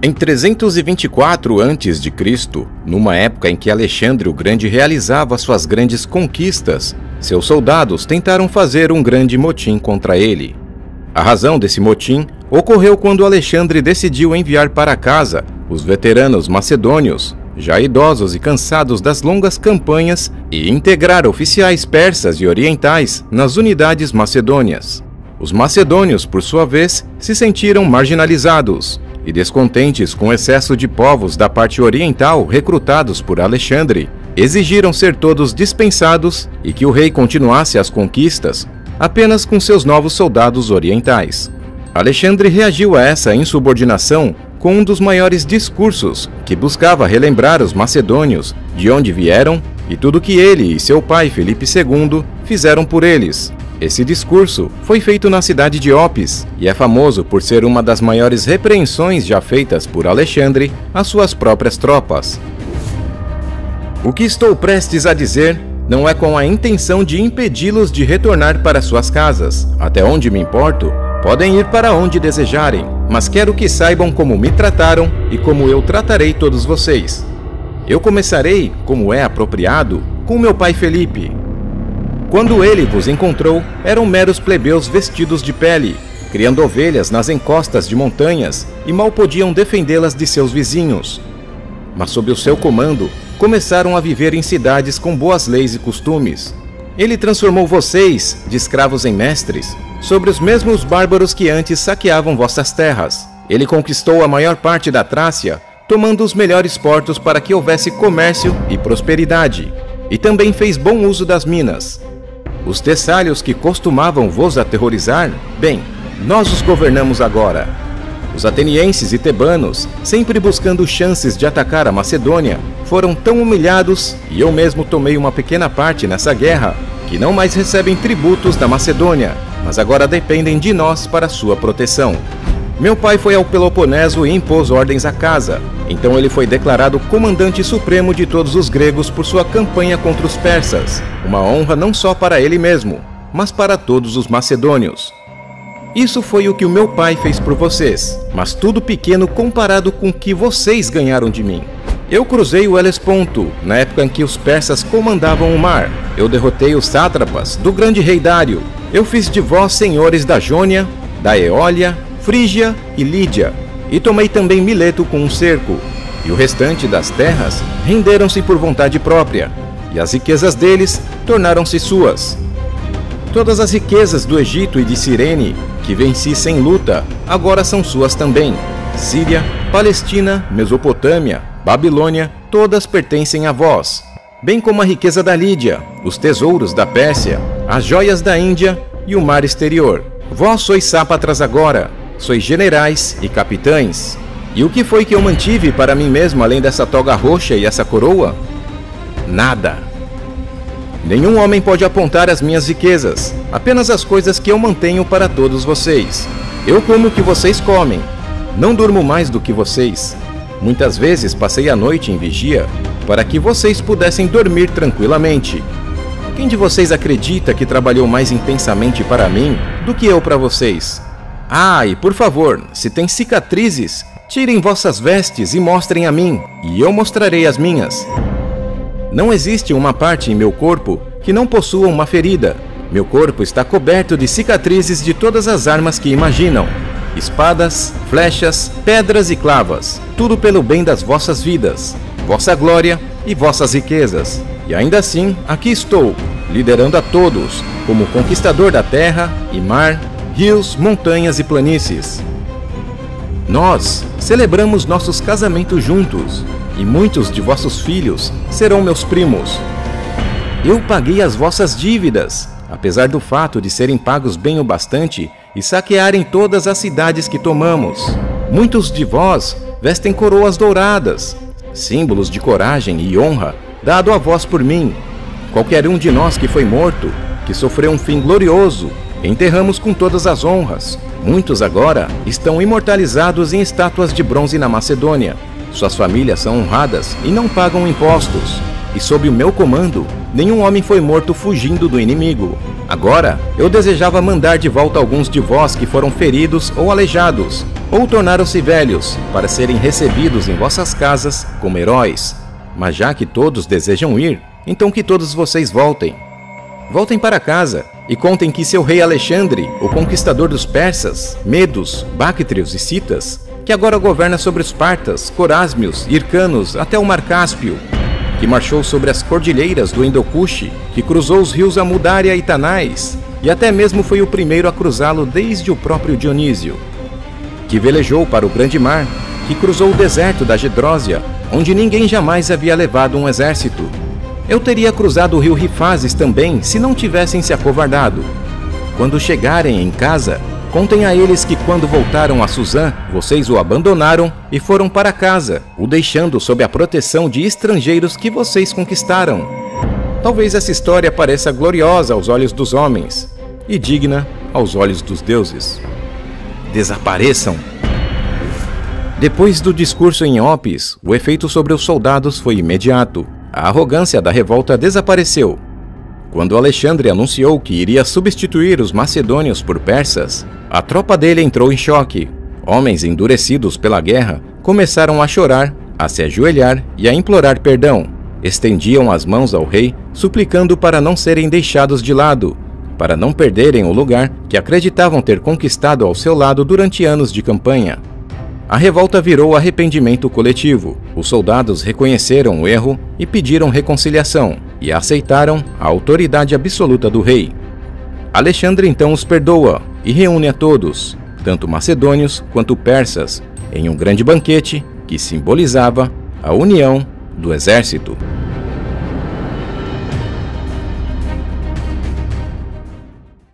Em 324 a.C., numa época em que Alexandre o Grande realizava suas grandes conquistas, seus soldados tentaram fazer um grande motim contra ele. A razão desse motim ocorreu quando Alexandre decidiu enviar para casa os veteranos macedônios, já idosos e cansados das longas campanhas, e integrar oficiais persas e orientais nas unidades macedônias. Os macedônios, por sua vez, se sentiram marginalizados e descontentes com o excesso de povos da parte oriental recrutados por Alexandre, exigiram ser todos dispensados e que o rei continuasse as conquistas apenas com seus novos soldados orientais. Alexandre reagiu a essa insubordinação com um dos maiores discursos, que buscava relembrar os macedônios de onde vieram e tudo que ele e seu pai Filipe II fizeram por eles. Esse discurso foi feito na cidade de Opis e é famoso por ser uma das maiores repreensões já feitas por Alexandre às suas próprias tropas. O que estou prestes a dizer não é com a intenção de impedi-los de retornar para suas casas. Até onde me importo, podem ir para onde desejarem, mas quero que saibam como me trataram e como eu tratarei todos vocês. Eu começarei, como é apropriado, com meu pai Felipe. Quando ele vos encontrou, eram meros plebeus vestidos de pele, criando ovelhas nas encostas de montanhas e mal podiam defendê-las de seus vizinhos. Mas sob o seu comando, começaram a viver em cidades com boas leis e costumes. Ele transformou vocês, de escravos em mestres, sobre os mesmos bárbaros que antes saqueavam vossas terras. Ele conquistou a maior parte da Trácia, tomando os melhores portos para que houvesse comércio e prosperidade, e também fez bom uso das minas. Os tessálios que costumavam vos aterrorizar, bem, nós os governamos agora. Os atenienses e tebanos, sempre buscando chances de atacar a Macedônia, foram tão humilhados, e eu mesmo tomei uma pequena parte nessa guerra, que não mais recebem tributos da Macedônia, mas agora dependem de nós para sua proteção. Meu pai foi ao Peloponeso e impôs ordens à casa, então ele foi declarado comandante supremo de todos os gregos por sua campanha contra os persas, uma honra não só para ele mesmo, mas para todos os macedônios. Isso foi o que o meu pai fez por vocês, mas tudo pequeno comparado com o que vocês ganharam de mim. Eu cruzei o Helesponto, na época em que os persas comandavam o mar. Eu derrotei os sátrapas do grande rei Dário. Eu fiz de vós senhores da Jônia, da Eólia, Frígia e Lídia, e tomei também Mileto com um cerco. E o restante das terras renderam-se por vontade própria, e as riquezas deles tornaram-se suas. Todas as riquezas do Egito e de Cirene, que venci sem luta, agora são suas também. Síria, Palestina, Mesopotâmia, Babilônia, todas pertencem a vós, bem como a riqueza da Lídia, os tesouros da Pérsia, as joias da Índia e o mar exterior. Vós sois sápatras agora, sois generais e capitães. E o que foi que eu mantive para mim mesmo além dessa toga roxa e essa coroa? Nada. Nenhum homem pode apontar as minhas riquezas, apenas as coisas que eu mantenho para todos vocês. Eu como o que vocês comem, não durmo mais do que vocês. Muitas vezes passei a noite em vigia para que vocês pudessem dormir tranquilamente. Quem de vocês acredita que trabalhou mais intensamente para mim do que eu para vocês? Ah, e por favor, se tem cicatrizes, tirem vossas vestes e mostrem a mim, e eu mostrarei as minhas. Não existe uma parte em meu corpo que não possua uma ferida. Meu corpo está coberto de cicatrizes de todas as armas que imaginam. Espadas, flechas, pedras e clavas, tudo pelo bem das vossas vidas, vossa glória e vossas riquezas. E ainda assim, aqui estou, liderando a todos, como conquistador da terra e mar, rios, montanhas e planícies. Nós celebramos nossos casamentos juntos, e muitos de vossos filhos serão meus primos. Eu paguei as vossas dívidas, apesar do fato de serem pagos bem o bastante e saquearem todas as cidades que tomamos. Muitos de vós vestem coroas douradas, símbolos de coragem e honra dado a vós por mim. Qualquer um de nós que foi morto, que sofreu um fim glorioso, enterramos com todas as honras. Muitos agora estão imortalizados em estátuas de bronze na Macedônia. Suas famílias são honradas e não pagam impostos. E sob o meu comando, nenhum homem foi morto fugindo do inimigo. Agora, eu desejava mandar de volta alguns de vós que foram feridos ou aleijados, ou tornaram-se velhos, para serem recebidos em vossas casas como heróis. Mas já que todos desejam ir, então que todos vocês voltem. Voltem para casa e contem que seu rei Alexandre, o conquistador dos persas, medos, báctrios e citas, que agora governa sobre os partas, corásmios, hircanos até o mar Cáspio, que marchou sobre as cordilheiras do Hindukush, que cruzou os rios Amudária e Tanais, e até mesmo foi o primeiro a cruzá-lo desde o próprio Dionísio, que velejou para o grande mar, que cruzou o deserto da Gedrósia, onde ninguém jamais havia levado um exército. Eu teria cruzado o rio Rifazes também, se não tivessem se acovardado. Quando chegarem em casa, contem a eles que quando voltaram a Suzã, vocês o abandonaram e foram para casa, o deixando sob a proteção de estrangeiros que vocês conquistaram. Talvez essa história pareça gloriosa aos olhos dos homens e digna aos olhos dos deuses. Desapareçam! Depois do discurso em Opis, o efeito sobre os soldados foi imediato. A arrogância da revolta desapareceu. Quando Alexandre anunciou que iria substituir os macedônios por persas, a tropa dele entrou em choque. Homens endurecidos pela guerra começaram a chorar, a se ajoelhar e a implorar perdão. Estendiam as mãos ao rei, suplicando para não serem deixados de lado, para não perderem o lugar que acreditavam ter conquistado ao seu lado durante anos de campanha. A revolta virou arrependimento coletivo. Os soldados reconheceram o erro e pediram reconciliação, e aceitaram a autoridade absoluta do rei. Alexandre então os perdoa e reúne a todos, tanto macedônios quanto persas, em um grande banquete que simbolizava a união do exército.